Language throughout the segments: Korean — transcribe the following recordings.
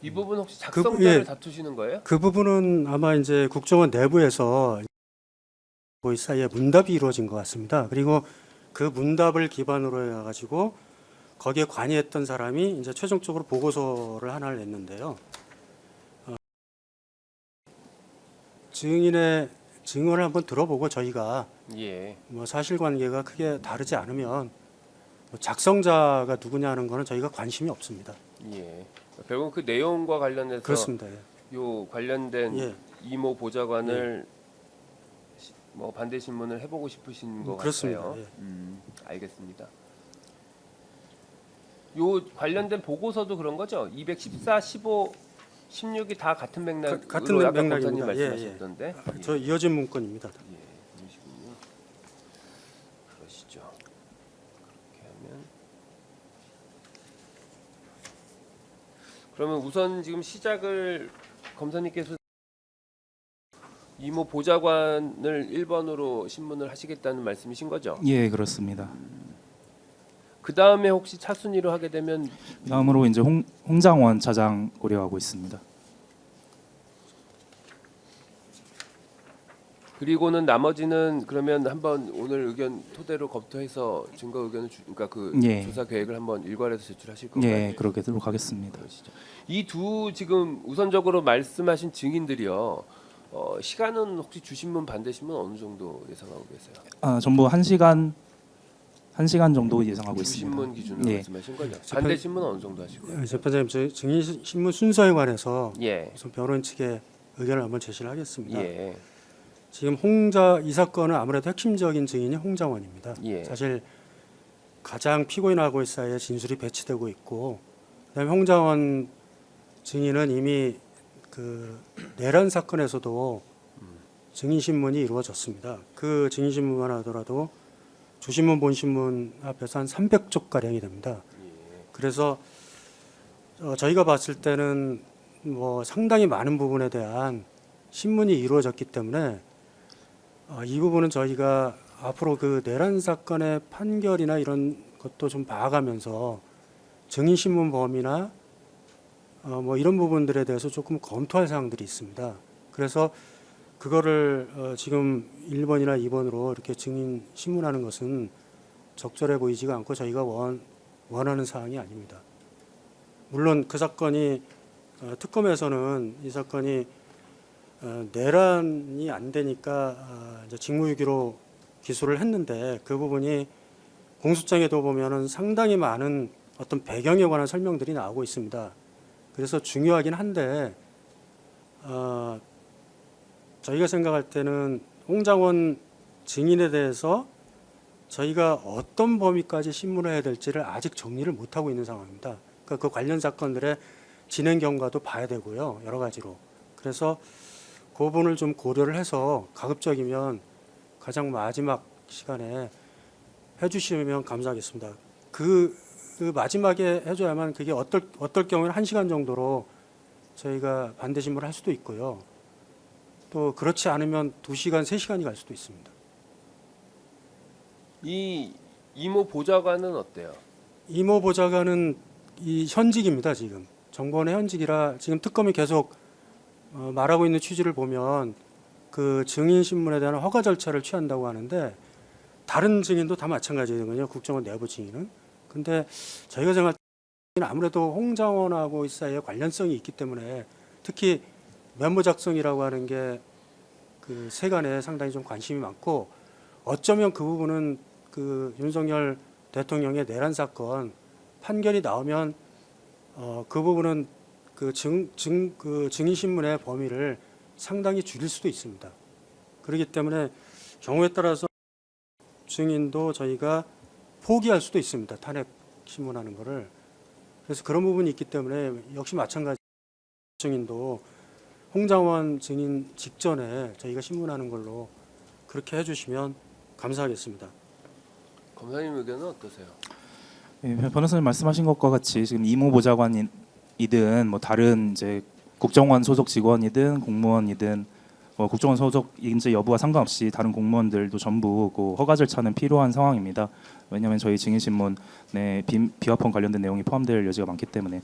이 부분 혹시 작성자를 다투시는 거예요? 그 부분은 아마 이제 국정원 내부에서 그 사이에 문답이 이루어진 것 같습니다. 그리고 그 문답을 기반으로 해가지고 거기에 관여했던 사람이 이제 최종적으로 보고서를 하나를 냈는데요. 증인의 증언을 한번 들어보고 저희가 예. 뭐 사실관계가 크게 다르지 않으면 뭐 작성자가 누구냐는 거는 저희가 관심이 없습니다. 예. 결국 그 내용과 관련해서 그렇습니다. 예. 요 관련된 예. 이모 보좌관을 뭐 반대 신문을 해보고 싶으신 것 그렇습니다. 같아요. 예. 알겠습니다. 요 관련된 보고서도 그런 거죠? 214, 15, 16이 다 같은 맥락으로 같은 아까 맥락입니다. 검사님 예, 예. 말씀하셨던데. 저 이어진 문건입니다. 예, 그러시군요. 그러시죠. 그렇게 하면 그러면 우선 지금 시작을 검사님께서 이모 보좌관을 1번으로 신문을 하시겠다는 말씀이신 거죠? 예, 그렇습니다. 그 다음에 혹시 차순위로 하게 되면 다음으로 이제 홍장원 차장 고려하고 있습니다. 그리고는 나머지는 그러면 한번 오늘 의견 토대로 검토해서 증거 의견을 그러니까 그 예. 조사 계획을 한번 일괄해서 제출하실 건가요? 예, 그러도록 하겠습니다. 이 두 지금 우선적으로 말씀하신 증인들이요. 시간은 혹시 주신문 반대신문 어느 정도 예상하고 계세요? 전부 1시간 정도 예상하고 있습니다. 주신문 기준으로 예. 말씀하신 거죠? 반대신문 어느 정도 하실 거예요? 재판장님, 증인 신문 순서에 관해서 예. 우선 변호인 측에 의견을 한번 제시를 하겠습니다. 예. 지금 이 사건은 아무래도 핵심적인 증인이 홍장원입니다. 예. 사실 가장 피고인하고의 사이에 진술이 배치되고 있고, 그다음에 홍장원 증인은 이미 그 내란 사건에서도 증인 신문이 이루어졌습니다. 그 증인 신문만 하더라도 주신문, 본신문 합해서 한 300쪽 가량이 됩니다. 그래서 저희가 봤을 때는 뭐 상당히 많은 부분에 대한 신문이 이루어졌기 때문에 이 부분은 저희가 앞으로 그 내란 사건의 판결이나 이런 것도 좀 봐가면서 증인 신문 범위나 뭐 이런 부분들에 대해서 조금 검토할 사항들이 있습니다. 그래서 그거를 지금 1번이나 2번으로 이렇게 증인 신문하는 것은 적절해 보이지가 않고 저희가 원하는 사항이 아닙니다. 물론 그 사건이 특검에서는 이 사건이 내란이 안 되니까 이제 직무유기로 기소를 했는데 그 부분이 공소장에도 보면은 상당히 많은 어떤 배경에 관한 설명들이 나오고 있습니다. 그래서 중요하긴 한데 저희가 생각할 때는 홍장원 증인에 대해서 저희가 어떤 범위까지 신문을 해야 될지를 아직 정리를 못하고 있는 상황입니다. 그러니까 그 관련 사건들의 진행 경과도 봐야 되고요. 여러 가지로. 그래서 그 부분을 좀 고려를 해서 가급적이면 가장 마지막 시간에 해주시면 감사하겠습니다. 그 마지막에 해줘야만 그게 어떨 경우에는 1시간 정도로 저희가 반대 신문을 할 수도 있고요. 또 그렇지 않으면 2시간, 3시간이 갈 수도 있습니다. 이 이모 보좌관은 어때요? 이모 보좌관은 이 현직입니다. 지금 정보원의 현직이라 지금 특검이 계속 말하고 있는 취지를 보면 그 증인 신문에 대한 허가 절차를 취한다고 하는데 다른 증인도 다 마찬가지거든요. 국정원 내부 증인은. 근데 저희가 생각할 때는 아무래도 홍장원하고 사이에 관련성이 있기 때문에 특히 메모 작성이라고 하는 게 그 세간에 상당히 좀 관심이 많고 어쩌면 그 부분은 그 윤석열 대통령의 내란 사건 판결이 나오면 그 부분은 그 증인 신문의 범위를 상당히 줄일 수도 있습니다. 그렇기 때문에 경우에 따라서 증인도 저희가 포기할 수도 있습니다. 탄핵 신문하는 거를. 그래서 그런 부분이 있기 때문에 역시 마찬가지 증인도 홍장원 증인 직전에 저희가 신문하는 걸로 그렇게 해주시면 감사하겠습니다. 검사님 의견은 어떠세요? 예, 변호사님 말씀하신 것과 같이 지금 이모 보좌관이든 뭐 다른 이제 국정원 소속 직원이든 공무원이든 국정원 소속 인재 여부와 상관없이 다른 공무원들도 전부 그 허가 절차는 필요한 상황입니다. 왜냐하면 저희 증인신문에 비화폰 관련된 내용이 포함될 여지가 많기 때문에.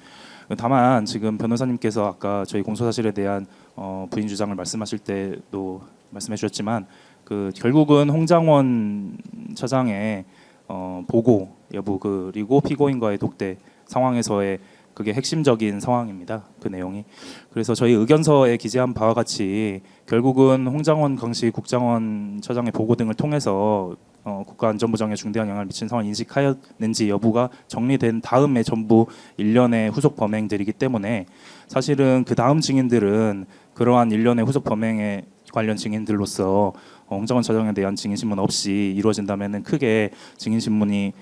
다만 지금 변호사님께서 아까 저희 공소사실에 대한 부인 주장을 말씀하실 때도 말씀해 주셨지만 그 결국은 홍장원 처장의 보고 여부 그리고 피고인과의 독대 상황에서의 그게 핵심적인 상황입니다. 그 내용이. 그래서 저희 의견서에 기재한 바와 같이 결국은 홍장원 당시 국장원 처장의 보고 등을 통해서 국가안전보장에 중대한 영향을 미친 상황을 인식하였는지 여부가 정리된 다음에 전부 일련의 후속 범행들이기 때문에 사실은 그 다음 증인들은 그러한 일련의 후속 범행에 관련 증인들로서 홍장원 처장에 대한 증인신문 없이 이루어진다면은 크게 증인신문이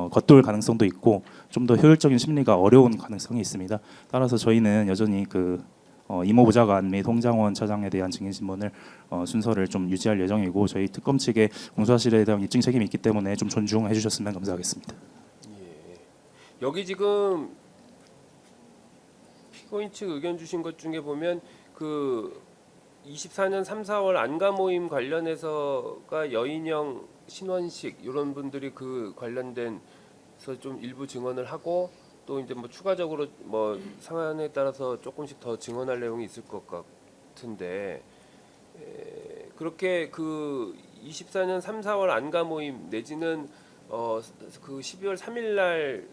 겉돌 가능성도 있고 좀 더 효율적인 심리가 어려운 가능성이 있습니다. 따라서 저희는 여전히 그 이모 보좌관 및 홍장원 처장에 대한 증인신문을 순서를 좀 유지할 예정이고 저희 특검 측의 공소사실에 대한 입증 책임이 있기 때문에 좀 존중해 주셨으면 감사하겠습니다. 예. 여기 지금 피고인 측 의견 주신 것 중에 보면 그 24년 3, 4월 안가 모임 관련해서가 여인형 신원식 이런 분들이 그 관련된서 좀 일부 증언을 하고 또 이제 뭐 추가적으로 뭐 상황에 따라서 조금씩 더 증언할 내용이 있을 것 같은데 그렇게 그 24년 3, 4월 안가 모임 내지는 그 12월 3일 날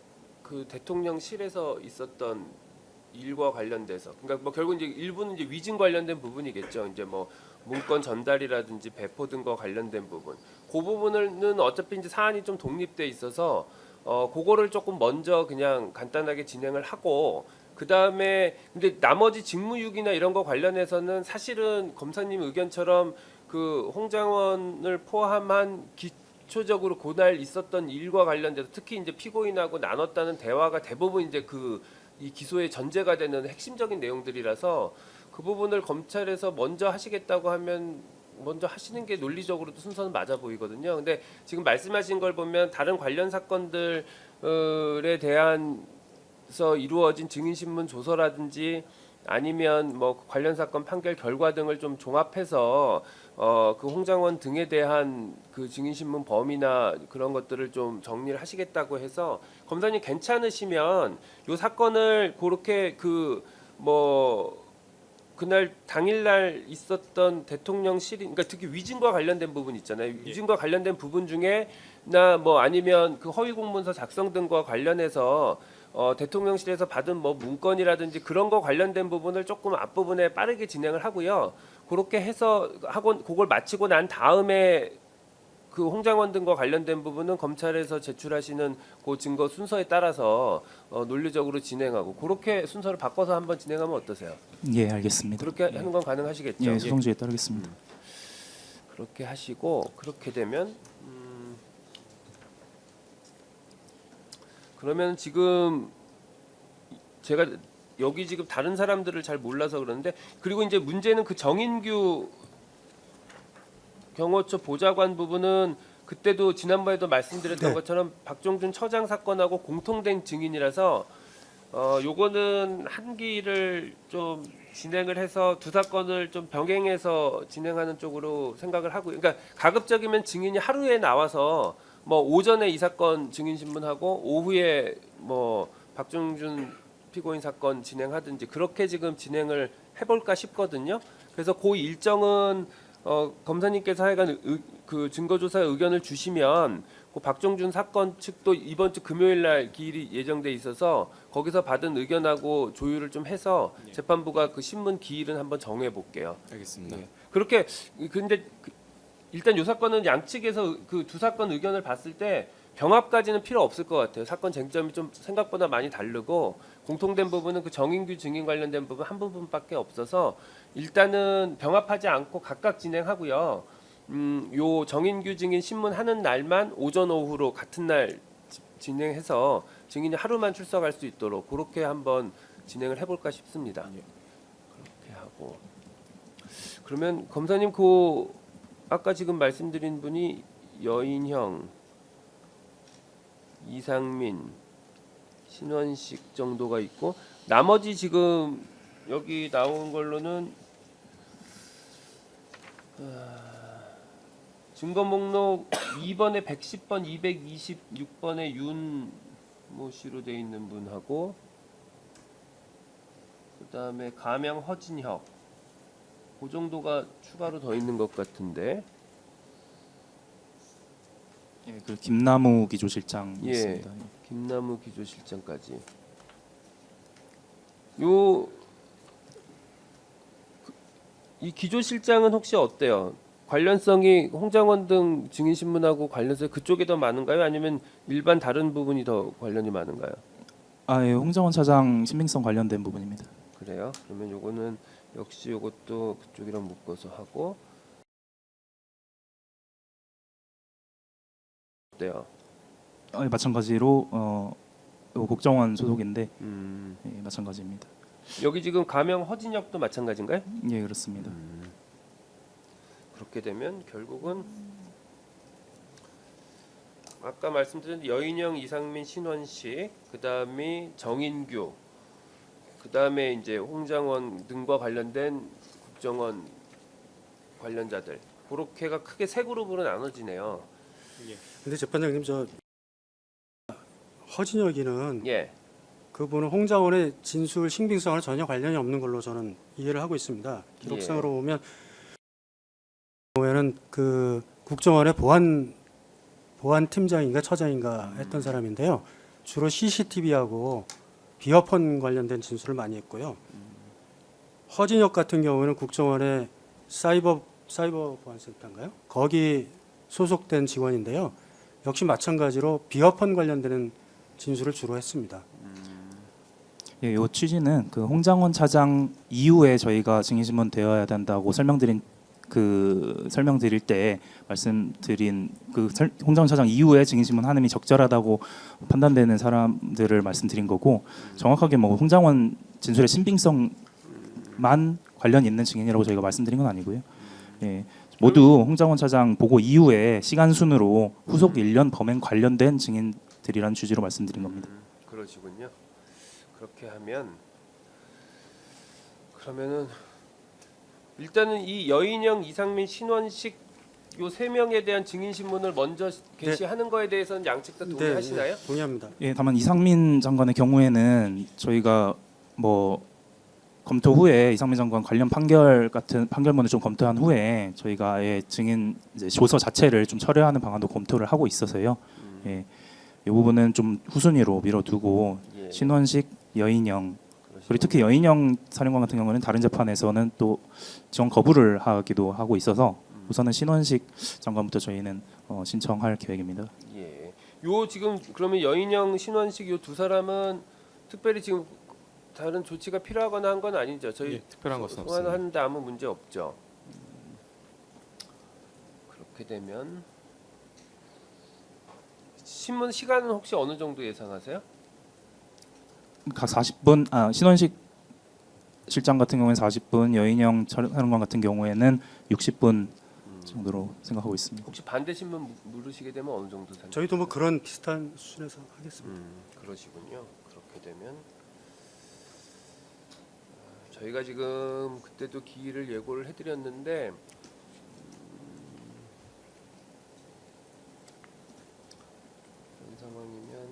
그 대통령실에서 있었던 일과 관련돼서 그러니까 뭐 결국 이제 일부는 이제 위증 관련된 부분이겠죠. 이제 뭐 문건 전달이라든지 배포 등과 관련된 부분. 그 부분은 어차피 이제 사안이 좀 독립돼 있어서 그거를 조금 먼저 그냥 간단하게 진행을 하고 그 다음에 근데 나머지 직무유기나 이런 거 관련해서는 사실은 검사님 의견처럼 그 홍장원을 포함한 기초적으로 그날 있었던 일과 관련돼서 특히 이제 피고인하고 나눴다는 대화가 대부분 이제 이 기소의 전제가 되는 핵심적인 내용들이라서 그 부분을 검찰에서 먼저 하시겠다고 하면 먼저 하시는 게 논리적으로도 순서는 맞아 보이거든요. 근데 지금 말씀하신 걸 보면 다른 관련 사건들에 대한서 이루어진 증인신문 조서라든지 아니면 뭐 관련 사건 판결 결과 등을 좀 종합해서 그 홍장원 등에 대한 그 증인신문 범위나 그런 것들을 좀 정리를 하시겠다고 해서 검사님 괜찮으시면 이 사건을 그렇게 그 뭐 그날 당일날 있었던 대통령실 그러니까 특히 위증과 관련된 부분 있잖아요. 위증과 관련된 부분 중에 나 뭐 아니면 그 허위 공문서 작성 등과 관련해서 대통령실에서 받은 뭐 문건이라든지 그런 거 관련된 부분을 조금 앞부분에 빠르게 진행을 하고요. 그렇게 해서 하고 그걸 마치고 난 다음에 그 홍장원 등과 관련된 부분은 검찰에서 제출하시는 그 증거 순서에 따라서 논리적으로 진행하고 그렇게 순서를 바꿔서 한번 진행하면 어떠세요? 예, 알겠습니다. 그렇게 하는 건 가능하시겠죠? 예, 소송지에 따르겠습니다. 그렇게 하시고 그렇게 되면 그러면 지금 제가 여기 지금 다른 사람들을 잘 몰라서 그러는데 그리고 이제 문제는 그 정인규 경호처 보좌관 부분은 그때도 지난번에도 말씀드렸던 네. 것처럼 박종준 처장 사건하고 공통된 증인이라서 요거는 한기를 좀 진행을 해서 두 사건을 좀 병행해서 진행하는 쪽으로 생각을 하고 그러니까 가급적이면 증인이 하루에 나와서 뭐 오전에 이 사건 증인 신문하고 오후에 뭐 박종준 피고인 사건 진행하든지 그렇게 지금 진행을 해볼까 싶거든요. 그래서 그 일정은 검사님께서 하여간 그 증거조사 의견을 주시면 그 박종준 사건 측도 이번 주 금요일 날 기일이 예정돼 있어서 거기서 받은 의견하고 조율을 좀 해서 재판부가 그 신문 기일은 한번 정해 볼게요. 알겠습니다. 그렇게 근데 일단 이 사건은 양측에서 그 두 사건 의견을 봤을 때 병합까지는 필요 없을 것 같아요. 사건 쟁점이 좀 생각보다 많이 다르고 공통된 부분은 그 정인규 증인 관련된 부분 한 부분밖에 없어서 일단은 병합하지 않고 각각 진행하고요. 요 정인규 증인 신문하는 날만 오전 오후로 같은 날 진행해서 증인이 하루만 출석할 수 있도록 그렇게 한번 진행을 해볼까 싶습니다. 그렇게 하고 그러면 검사님 그 아까 지금 말씀드린 분이 여인형, 이상민, 신원식 정도가 있고 나머지 지금 여기 나온 걸로는 증거 목록 2번에 110번, 226번에 윤모 씨로 돼 있는 분하고 그다음에 가명 허진혁 그 정도가 추가로 더 있는 것 같은데. 예, 그 김나무 기조실장 예. 있습니다. 김나무 기조실장까지. 요 이 기조실장은 혹시 어때요? 관련성이 홍장원 등 증인 신문하고 관련성이 그쪽이 더 많은가요? 아니면 일반 다른 부분이 더 관련이 많은가요? 아, 예, 홍정원 차장 신빙성 관련된 부분입니다. 그래요? 그러면 요거는 역시 요것도 그쪽이랑 묶어서 하고. 어때요? 예, 마찬가지로 국정원 소속인데 음, 예, 마찬가지입니다. 여기 지금 가명 허진혁도 마찬가지인가요? 예, 그렇습니다. 그렇게 되면 결국은 아까 말씀드린 여인영, 이상민, 신원식, 그다음이 정인규, 그다음에 이제 홍장원 등과 관련된 국정원 관련자들 그렇게가 크게 세 그룹으로 나눠지네요. 근데 재판장님 저 허진혁이는 예, 그분은 홍장원의 진술 신빙성과 전혀 관련이 없는 걸로 저는 이해를 하고 있습니다. 기록상으로 보면 경우에는 그 국정원의 보안 팀장인가 처장인가 했던 사람인데요. 주로 CCTV하고 비어폰 관련된 진술을 많이 했고요. 허진혁 같은 경우는 국정원의 사이버 보안센터인가요? 거기 소속된 직원인데요. 역시 마찬가지로 비어폰 관련되는 진술을 주로 했습니다. 예, 요 취지는 그 홍장원 차장 이후에 저희가 증인신문 되어야 된다고 설명드릴 때 말씀드린 홍장원 차장 이후에 증인신문 하는 이 적절하다고 판단되는 사람들을 말씀드린 거고 정확하게 뭐 홍장원 진술의 신빙성만 관련 있는 증인이라고 저희가 말씀드린 건 아니고요. 예, 모두 홍장원 차장 보고 이후에 시간 순으로 후속 1년 범행 관련된 증인들이라는 취지로 말씀드린 겁니다. 그러시군요. 그렇게 하면 그러면은 일단은 이 여인영, 이상민, 신원식 요 세 명에 대한 증인 신문을 먼저 게시하는 거에 대해서는 양측 다 동의하시나요? 네, 동의합니다. 예, 다만 이상민 장관의 경우에는 저희가 뭐 검토 후에 이상민 장관 관련 판결 같은 판결문을 좀 검토한 후에 저희가 아예 증인 이제 조서 자체를 좀 철회하는 방안도 검토를 하고 있어서요. 예, 이 부분은 좀 후순위로 밀어두고 예. 신원식, 여인영 그리고 특히 여인영 사령관 같은 경우는 다른 재판에서는 또 지원 거부를 하기도 하고 있어서 우선은 신원식 장관부터 저희는 신청할 계획입니다. 예. 요 지금 그러면 여인영, 신원식 요 두 사람은 특별히 지금 다른 조치가 필요하거나 한 건 아니죠. 저희 예, 특별한 것은 없습니다. 소환하는데 아무 문제 없죠. 그렇게 되면 신문 시간은 혹시 어느 정도 예상하세요? 각 40분, 신원식 실장 같은 경우에는 40분, 여인영 사령관 같은 경우에는 60분 정도로 생각하고 있습니다. 혹시 반대 신문 물으시게 되면 어느 정도 생각? 저희도 뭐 그런 비슷한 수준에서 하겠습니다. 그러시군요. 그렇게 되면 저희가 지금 그때도 기일을 예고를 해드렸는데 그런 상황이면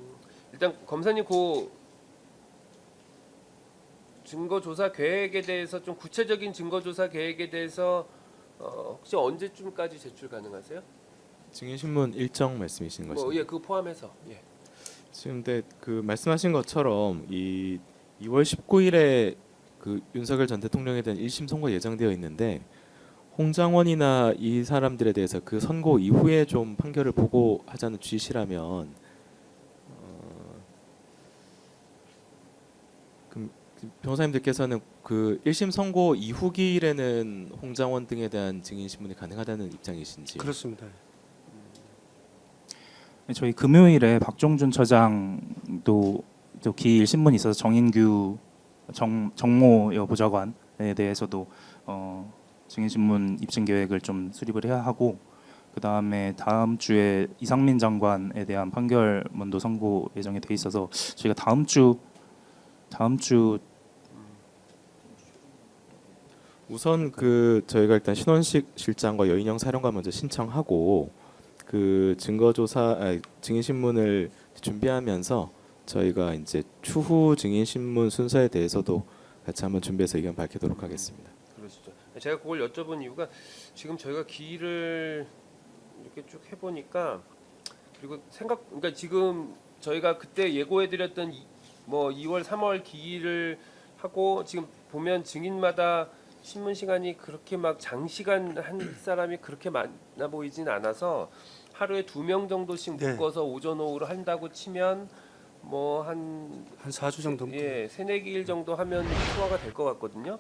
일단 검사님 그 증거조사 계획에 대해서 좀 구체적인 증거조사 계획에 대해서 혹시 언제쯤까지 제출 가능하세요? 증인신문 일정 말씀이신 것이죠. 예, 그거 포함해서. 예. 지금 근데 그 말씀하신 것처럼 이 2월 19일에 그 윤석열 전 대통령에 대한 1심 선고 예정되어 있는데 홍장원이나 이 사람들에 대해서 그 선고 이후에 좀 판결을 보고 하자는 취지라면 그럼 변호사님들께서는 그 1심 선고 이후 기일에는 홍장원 등에 대한 증인 신문이 가능하다는 입장이신지. 그렇습니다. 저희 금요일에 박종준 처장도 또 기일 신문이 있어서 정인규 정모 여보좌관에 대해서도 증인 신문 입증 계획을 좀 수립을 해야 하고 그 다음에 다음 주에 이상민 장관에 대한 판결문도 선고 예정이 돼 있어서 저희가 다음 주 우선 그 저희가 일단 신원식 실장과 여인영 사령관 먼저 신청하고 그 증인 신문을 준비하면서 저희가 이제 추후 증인 신문 순서에 대해서도 같이 한번 준비해서 의견 밝히도록 하겠습니다. 그러시죠. 제가 그걸 여쭤본 이유가 지금 저희가 기일을 이렇게 쭉 해보니까 그리고 그러니까 지금 저희가 그때 예고해드렸던 뭐 2월, 3월 기일을 하고 지금 보면 증인마다 신문 시간이 그렇게 막 장시간 한 사람이 그렇게 많아 보이진 않아서 하루에 2명 정도씩 네. 묶어서 오전 오후로 한다고 치면 뭐 한 4주 정도. 예, 3-4기일 정도 하면 소화가 될 것 같거든요.